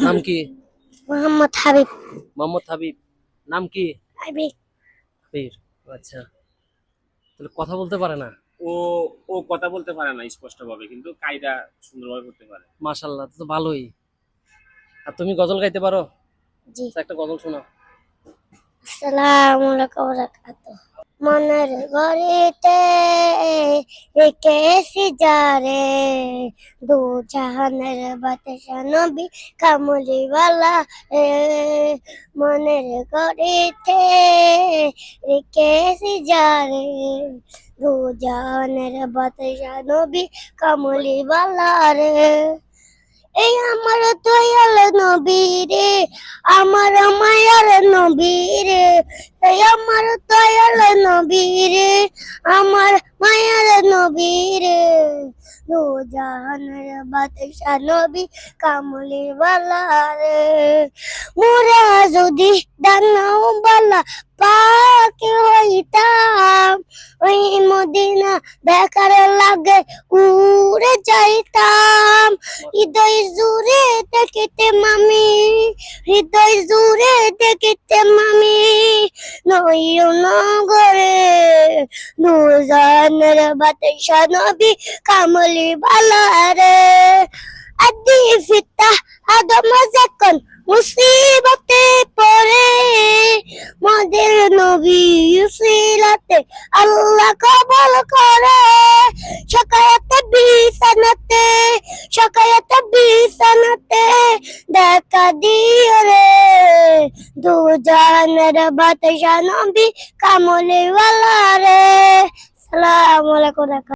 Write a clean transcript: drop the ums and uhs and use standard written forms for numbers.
নাম কি? মোহাম্মদ হাবিব। মোহাম্মদ হাবিব। নাম কি? হাবিব। হাবিব। আচ্ছা, তাহলে কথা বলতে পারে না? ও ও কথা বলতে পারে না স্পষ্টভাবে, কিন্তু কায়দা সুন্দরভাবে করতে পারে। মাশাআল্লাহ, তো ভালোই। আর তুমি গজল গাইতে পারো? জি। আচ্ছা, একটা গজল শোনাও। আসসালামু আলাইকুম ওয়া বারাকাতুহু। মনের ঘরেতে রেখেছি যারে, দু জাহানের বাদশা নবী কামলিওয়ালা রে। মনের ঘরেতে রেখেছি যারে, দু জাহানের বাদশা নবী কামলিওয়ালা রে। এই আমার দয়াল নবী রে, আমার মায়ার নবী রে। এই আমার দয়াল নবী রে, আমার মায়ার নবী রে। দু জাহানের বাদশা নবী কামলিওয়ালা রে। মোরা যদি ডানাও বালা পাখি হইতাম, ওই মদিনা দেখার লাগে উড়ে যাইতাম। হৃদয় জুড়ে দেখিতে মামি, হৃদয় জুড়ে দেখিতে মামি, নয়নগরে নূরজানের বাদশা নবী কামলিওয়ালা রে। আদি ফিতা আদম যখন মুসিবতে পড়ে, মদের নবী উসিলাতে আল্লাহ কবুল করে। সকায়াতে বিছানাতে, সকায়াতে বিছানাতে দেখা দিও রে, দু জাহানের বাদশা নবী কামলিওয়ালা রে। আসসালামু আলাইকুম।